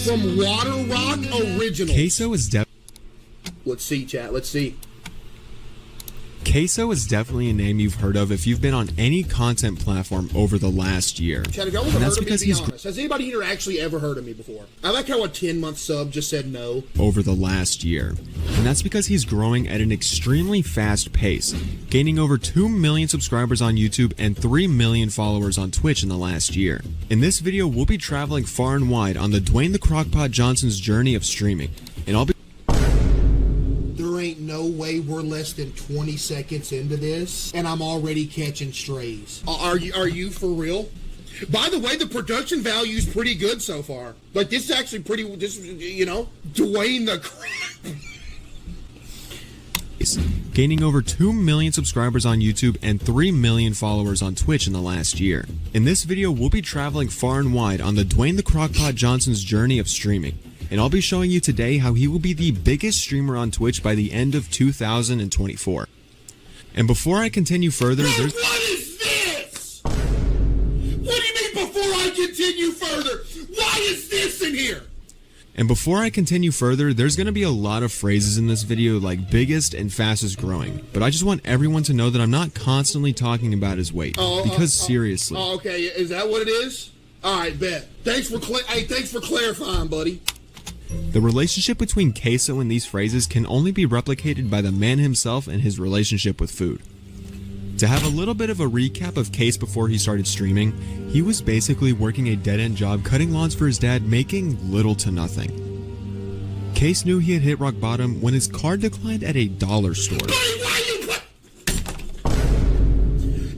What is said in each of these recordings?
From Water Rock Originals. CaseOh is Let's see, chat. Let's see. CaseOh is definitely a name you've heard of if you've been on any content platform over the last year. Chat, if y'all ever heard of me, be honest. Has anybody here actually ever heard of me before? I like how a 10-month sub just said no. Over the last year. And that's because he's growing at an extremely fast pace, gaining over 2 million subscribers on YouTube and 3 million followers on Twitch in the last year. In this video, we'll be traveling far and wide on the Dwayne the Crockpot Johnson's journey of streaming, and I'll be... There ain't no way we're less than 20 seconds into this, and I'm already catching strays. Are you for real? By the way, the production value is pretty good so far. Like, this is actually pretty, you know, Dwayne the gaining over 2 million subscribers on YouTube and 3 million followers on Twitch in the last year. In this video, we'll be traveling far and wide on the Dwayne the Crockpot Johnson's journey of streaming, and I'll be showing you today how he will be the biggest streamer on Twitch by the end of 2024. And before I continue further, what is this? What do you mean before I continue further? Why is this in here? And before I continue further, there's going to be a lot of phrases in this video like biggest and fastest growing. But I just want everyone to know that I'm not constantly talking about his weight. Because seriously. Oh, okay. Is that what it is? All right, bet. Thanks for clarifying, buddy. The relationship between CaseOh and these phrases can only be replicated by the man himself and his relationship with food. To have a little bit of a recap of Case before he started streaming, he was basically working a dead-end job cutting lawns for his dad, making little to nothing. Case knew he had hit rock bottom when his card declined at a dollar store.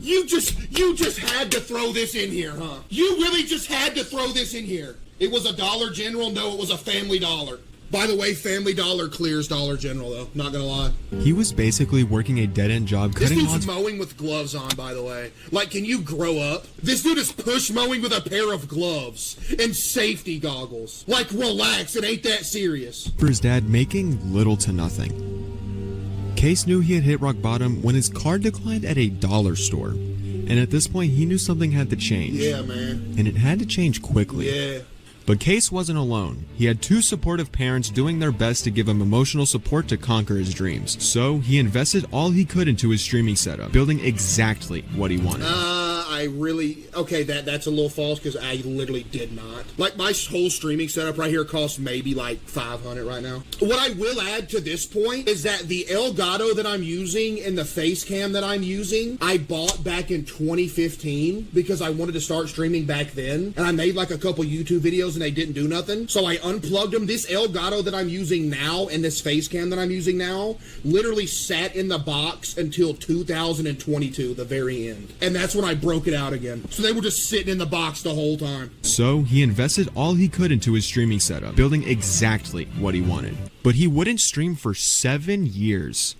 You just had to throw this in here, huh? You really just had to throw this in here. It was a Dollar General. No, it was a Family Dollar. By the way, Family Dollar clears Dollar General, though. Not gonna lie. He was basically working a dead-end job cutting lawns. This dude's mowing with gloves on, by the way. Like, can you grow up? This dude is push mowing with a pair of gloves and safety goggles. Like, relax, it ain't that serious. For his dad, making little to nothing. Case knew he had hit rock bottom when his card declined at a dollar store. And at this point, he knew something had to change. Yeah, man. And it had to change quickly. Yeah. But Case wasn't alone. He had two supportive parents doing their best to give him emotional support to conquer his dreams. So he invested all he could into his streaming setup, building exactly what he wanted. Okay, that's a little false because I literally did not. Like, my whole streaming setup right here costs maybe like $500 right now. What I will add to this point is that the Elgato that I'm using and the face cam that I'm using, I bought back in 2015 because I wanted to start streaming back then. And I made like a couple YouTube videos and they didn't do nothing. So I unplugged them. This Elgato that I'm using now and this face cam that I'm using now literally sat in the box until 2022, the very end. And that's when I broke it out again. So they were just sitting in the box the whole time. So he invested all he could into his streaming setup, building exactly what he wanted. But he wouldn't stream for 7 years.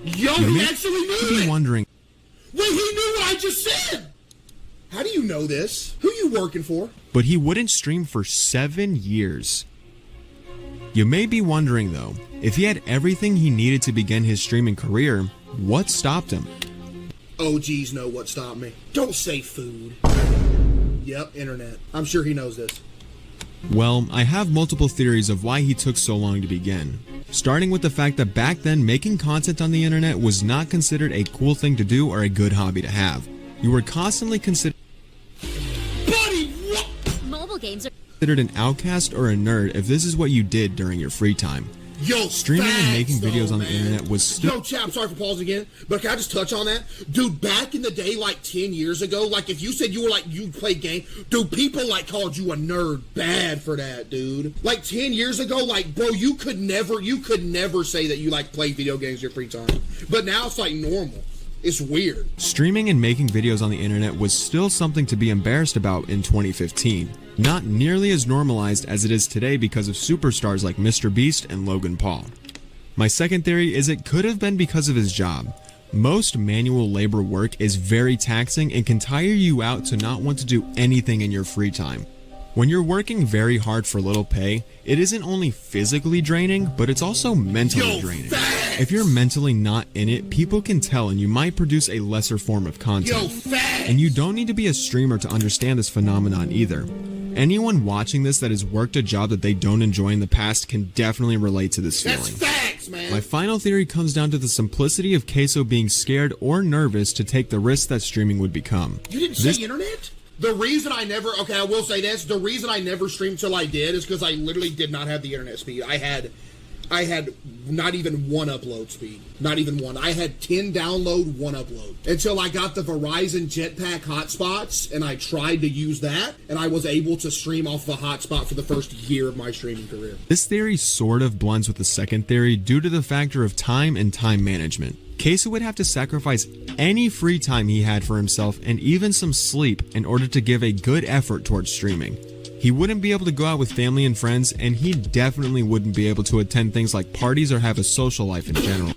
Yo, he actually knew it! Wondering, wait, he knew what I just said! How do you know this? Who you working for? But he wouldn't stream for 7 years. You may be wondering though, if he had everything he needed to begin his streaming career, what stopped him? OGs know what stopped me. Don't say food. Yep, internet. I'm sure he knows this. Well, I have multiple theories of why he took so long to begin. Starting with the fact that back then, making content on the internet was not considered a cool thing to do or a good hobby to have. You were constantly considered Mobile games are considered an outcast or a nerd if this is what you did during your free time. Yo, streaming and making videos on the internet was still... Yo, chat, I'm sorry for pausing again, but can I just touch on that? Dude, back in the day, like 10 years ago, like if you said you were like, you played game, dude, people like called you a nerd bad for that, dude. Like 10 years ago, like, bro, you could never say that you like play video games in your free time. But now it's like normal. It's weird. Streaming and making videos on the internet was still something to be embarrassed about in 2015. Not nearly as normalized as it is today because of superstars like Mr. Beast and Logan Paul. My second theory is it could have been because of his job. Most manual labor work is very taxing and can tire you out to not want to do anything in your free time. When you're working very hard for little pay, it isn't only physically draining, but it's also mentally draining. If you're mentally not in it, people can tell and you might produce a lesser form of content. And you don't need to be a streamer to understand this phenomenon either. anyone watching this that has worked a job that they don't enjoy in the past can definitely relate to this That's feeling. facts, man. My final theory comes down to the simplicity of CaseOh being scared or nervous to take the risk that streaming would become. You didn't say internet? The reason I never, okay, I will say this. The reason I never streamed till I did is because I literally did not have the internet speed. I had not even one upload speed. Not even one. I had 10 download, 1 upload. Until I got the Verizon Jetpack hotspots, and I tried to use that, and I was able to stream off the hotspot for the first year of my streaming career. This theory sort of blends with the second theory due to the factor of time and time management. CaseOh would have to sacrifice any free time he had for himself and even some sleep in order to give a good effort towards streaming. He wouldn't be able to go out with family and friends, and he definitely wouldn't be able to attend things like parties or have a social life in general.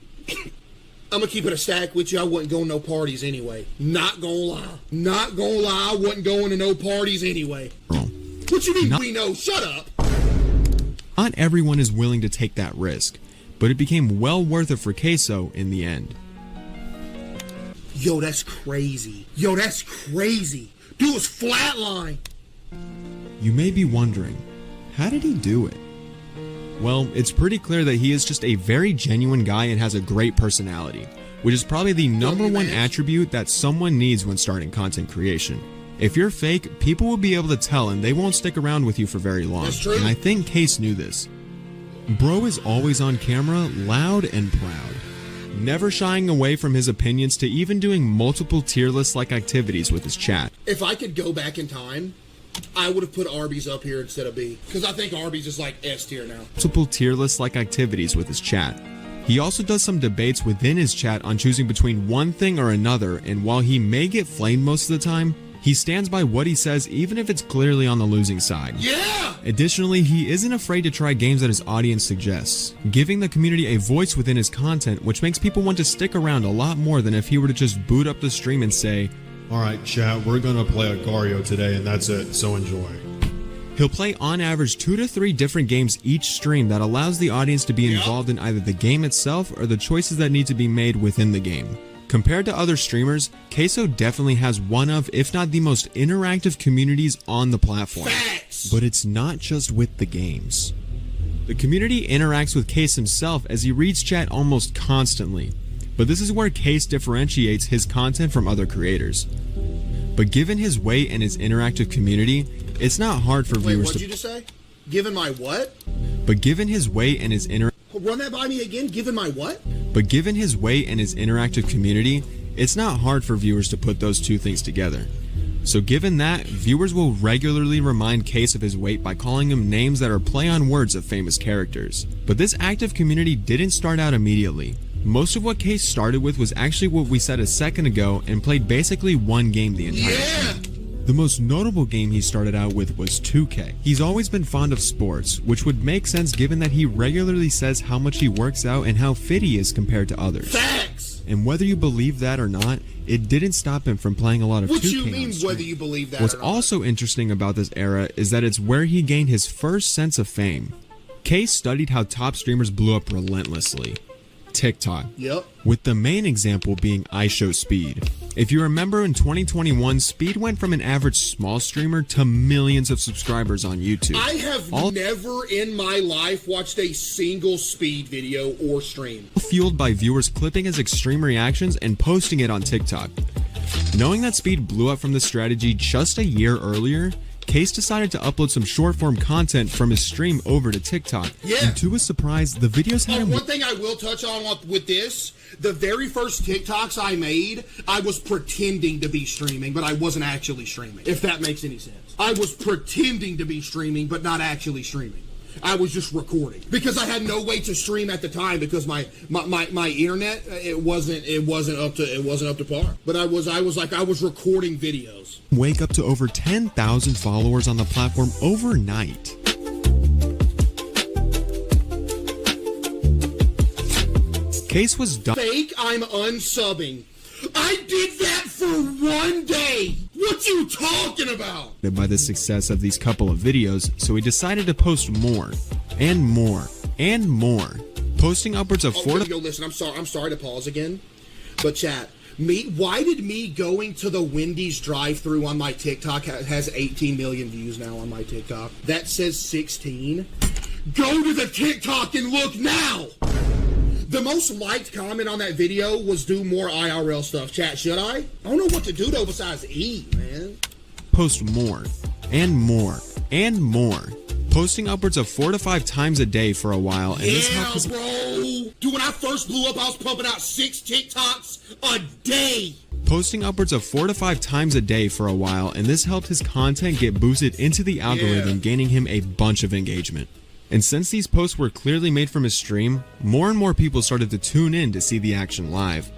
I'm gonna keep it a stack with you. I wasn't going to no parties anyway. Not gonna lie. Not gonna lie, I wasn't going to no parties anyway. What you mean we know? Shut up. Not everyone is willing to take that risk, but it became well worth it for CaseOh in the end. Yo, that's crazy. Yo, that's crazy. Dude was flatline. You may be wondering, how did he do it? Well, it's pretty clear that he is just a very genuine guy and has a great personality, which is probably the number one attribute that someone needs when starting content creation. If you're fake, people will be able to tell and they won't stick around with you for very long. That's true. And I think Case knew this. Bro is always on camera, loud and proud, never shying away from his opinions to even doing multiple tier list like activities with his chat. If I could go back in time, I would have put Arby's up here instead of B. Because I think Arby's is like S tier now. Multiple tier list like activities with his chat. He also does some debates within his chat on choosing between one thing or another, and while he may get flamed most of the time, he stands by what he says even if it's clearly on the losing side. Yeah! Additionally, he isn't afraid to try games that his audience suggests, giving the community a voice within his content, which makes people want to stick around a lot more than if he were to just boot up the stream and say, "Alright chat, we're gonna play Agario today and that's it, so enjoy." He'll play on average 2 to 3 different games each stream that allows the audience to be involved in either the game itself or the choices that need to be made within the game. Compared to other streamers, CaseOh definitely has one of, if not the most interactive communities on the platform. Facts! But it's not just with the games. The community interacts with Case himself as he reads chat almost constantly, but this is where Case differentiates his content from other creators. But given his weight and his interactive community, it's not hard for viewers what'd you just say? Given my what? But given his weight and his Run that by me again. Given my what? But given his weight and his interactive community, it's not hard for viewers to put those two things together. So given that, viewers will regularly remind Case of his weight by calling him names that are play on words of famous characters. But this active community didn't start out immediately. Most of what Case started with was actually what we said a second ago and played basically one game the entire time. The most notable game he started out with was 2K. He's always been fond of sports, which would make sense given that he regularly says how much he works out and how fit he is compared to others. Facts! And whether you believe that or not, it didn't stop him from playing a lot of 2K. What you mean whether you believe that What's or not? also interesting about this era is that it's where he gained his first sense of fame. Case studied how top streamers blew up relentlessly. TikTok. Yep. With the main example being iShowSpeed. If you remember, in 2021, Speed went from an average small streamer to millions of subscribers on YouTube. I have never in my life watched a single Speed video or stream. Fueled by viewers clipping his extreme reactions and posting it on TikTok. Knowing that Speed blew up from this strategy just a year earlier, Case decided to upload some short-form content from his stream over to TikTok. Yeah. And to his surprise, the videos had him... One thing I will touch on with this, the very first TikToks I made, I was pretending to be streaming, but I wasn't actually streaming, if that makes any sense. I was pretending to be streaming, but not actually streaming. I was just recording because I had no way to stream at the time because my internet it wasn't up to par. But I was recording videos. Wake up to over 10,000 followers on the platform overnight. Case was done. Fake, I'm unsubbing. I did that for one day. What you talking about? By the success of these couple of videos, so he decided to post more and more and more, posting upwards of 4 to... Yo, listen, I'm sorry to pause again, but chat, Why did me going to the Wendy's drive-thru on my TikTok has 18 million views now on my TikTok? That says 16. Go to the TikTok and look now! The most liked comment on that video was do more IRL stuff. Chat, should I? I don't know what to do though besides eat, man. Post more, and more, and more. Posting upwards of 4 to 5 times a day for a while. And this helped bro! Dude, when I first blew up, I was pumping out 6 TikToks a day! Posting upwards of 4 to 5 times a day for a while, and this helped his content get boosted into the algorithm, gaining him a bunch of engagement. And since these posts were clearly made from his stream, more and more people started to tune in to see the action live.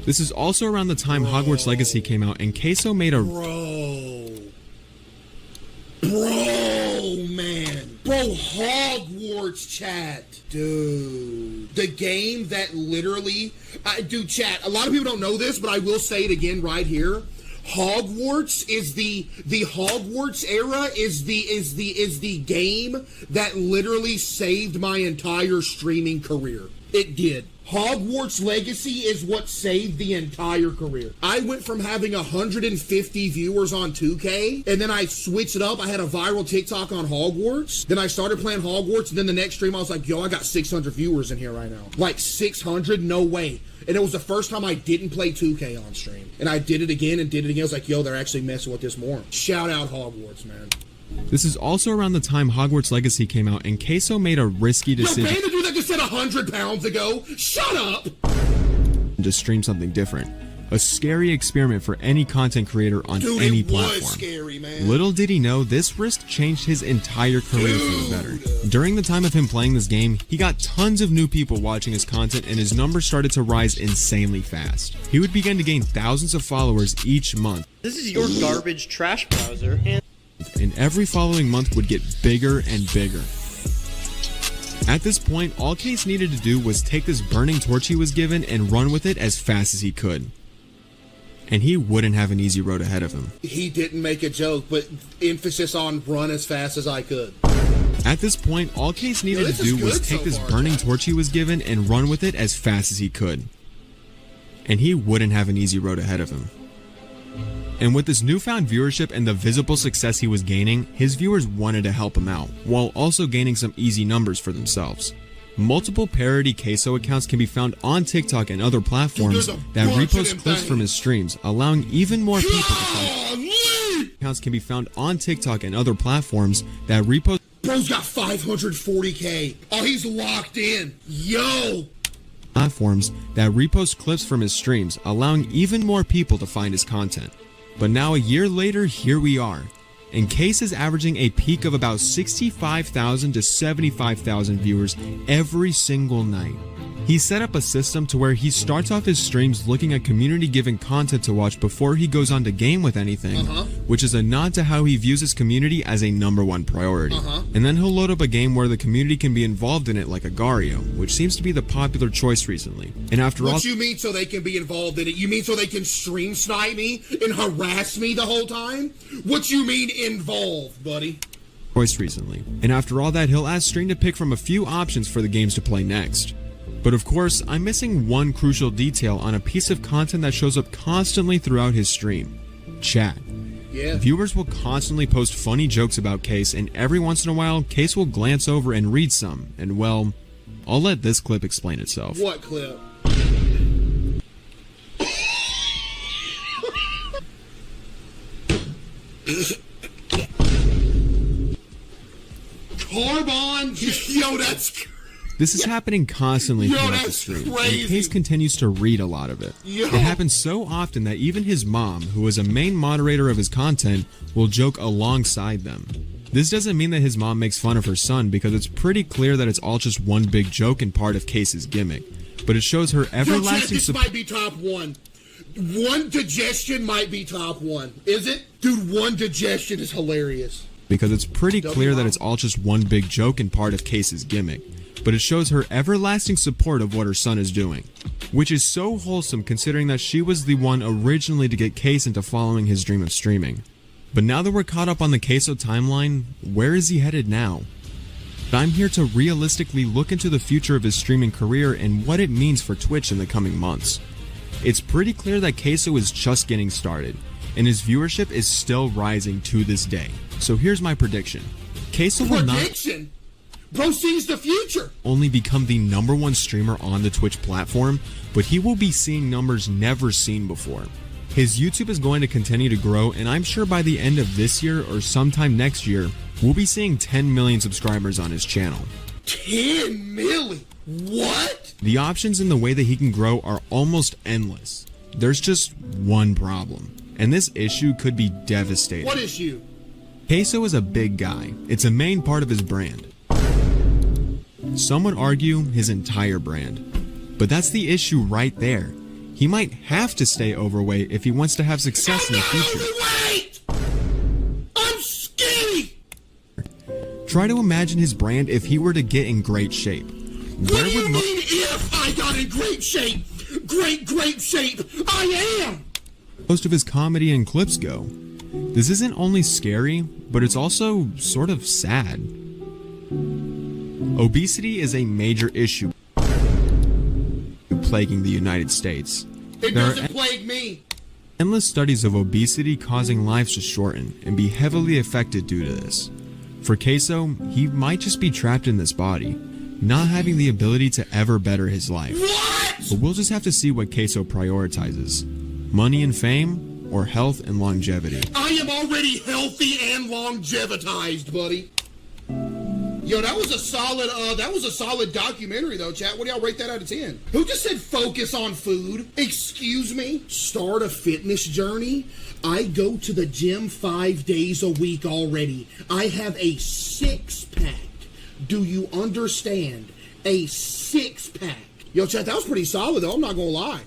This is also around the time Hogwarts Legacy came out, and CaseOh made a... Bro, Hogwarts, chat. Dude. The game that literally... dude, chat, a lot of people don't know this, but I will say it again right here. Hogwarts is the Hogwarts era is the game that literally saved my entire streaming career. It did. Hogwarts Legacy is what saved the entire career. I went from having 150 viewers on 2K, and then I switched it up. I had a viral TikTok on Hogwarts. Then I started playing Hogwarts, and then the next stream I was like, yo, I got 600 viewers in here right now. Like 600? No way. And it was the first time I didn't play 2K on stream. And I did it again and did it again. I was like, yo, they're actually messing with this more. Shout out Hogwarts, man. This is also around the time Hogwarts Legacy came out, and CaseOh made a risky decision. Yo, ban the dude that just said 100 pounds ago. Shut up! To stream something different. A scary experiment for any content creator on any platform. It was scary, man. Little did he know, this risk changed his entire career for the better. During the time of him playing this game, he got tons of new people watching his content, and his numbers started to rise insanely fast. He would begin to gain thousands of followers each month. This is your garbage trash browser. And every following month would get bigger and bigger. At this point, all Case needed to do was take this burning torch he was given and run with it as fast as he could. And he wouldn't have an easy road ahead of him. He didn't make a joke, but emphasis on run as fast as I could. At this point, all Case needed to do was take this burning torch he was given and run with it as fast as he could. And he wouldn't have an easy road ahead of him. And with this newfound viewership and the visible success he was gaining, his viewers wanted to help him out, while also gaining some easy numbers for themselves. Multiple parody CaseOh accounts can be found on TikTok and other platforms that repost clips from his streams, allowing even more people to find. Accounts can be found on TikTok and other platforms that repost. Bro's got 540K. Oh, he's locked in. Yo! Platforms that repost clips from his streams, allowing even more people to find his content. But now a year later, here we are. And Case is averaging a peak of about 65,000 to 75,000 viewers every single night. He set up a system to where he starts off his streams looking at community-given content to watch before he goes on to game with anything, which is a nod to how he views his community as a #1 priority. And then he'll load up a game where the community can be involved in it like Agario, which seems to be the popular choice recently. And after all... What you mean so they can be involved in it? You mean so they can stream snipe me and harass me the whole time? What you mean involved, buddy? Choice recently. And after all that, he'll ask Stream to pick from a few options for the games to play next. But of course, I'm missing one crucial detail on a piece of content that shows up constantly throughout his stream. Chat. Yeah. Viewers will constantly post funny jokes about Case, and every once in a while, Case will glance over and read some, and well, I'll let this clip explain itself. What clip? Carbon! Yo, that's... This is happening constantly throughout the stream, and Case continues to read a lot of it. It happens so often that even his mom, who is a main moderator of his content, will joke alongside them. This doesn't mean that his mom makes fun of her son, because it's pretty clear that it's all just one big joke and part of Case's gimmick. But it shows her everlasting support. This might be top 1. One digestion might be top 1. Is it? Dude, one digestion is hilarious. Because it's pretty clear that it's all just one big joke and part of Case's gimmick. But it shows her everlasting support of what her son is doing. Which is so wholesome considering that she was the one originally to get Case into following his dream of streaming. But now that we're caught up on the CaseOh timeline, where is he headed now? But I'm here to realistically look into the future of his streaming career and what it means for Twitch in the coming months. It's pretty clear that CaseOh is just getting started, and his viewership is still rising to this day. So here's my prediction. CaseOh will not Prediction? Bro sees the future. only become the #1 streamer on the Twitch platform, but he will be seeing numbers never seen before. His YouTube is going to continue to grow, and I'm sure by the end of this year or sometime next year, we'll be seeing 10 million subscribers on his channel. 10 million? What? The options in the way that he can grow are almost endless. There's just one problem, and this issue could be devastating. What issue? CaseOh is a big guy. It's a main part of his brand. Some would argue his entire brand. But that's the issue right there. He might have to stay overweight if he wants to have success in the future. Overweight! I'm skinny! Try to imagine his brand if he were to get in great shape. What do you mean if I got in great shape? Great shape! I am! Most of his comedy and clips go. This isn't only scary, but it's also sort of sad. Obesity is a major issue plaguing the United States. It There are doesn't plague me. endless studies of obesity causing lives to shorten and be heavily affected due to this. For CaseOh, he might just be trapped in this body, not having the ability to ever better his life. What? But we'll just have to see what CaseOh prioritizes. Money and fame, or health and longevity. I am already healthy and longevitized, buddy. Yo, that was a solid documentary though, chat. What do y'all rate that out of 10? Who just said focus on food? Excuse me? Start a fitness journey? I go to the gym 5 days a week already. I have a 6-pack. Do you understand? A 6-pack. Yo, chat, that was pretty solid though, I'm not gonna lie.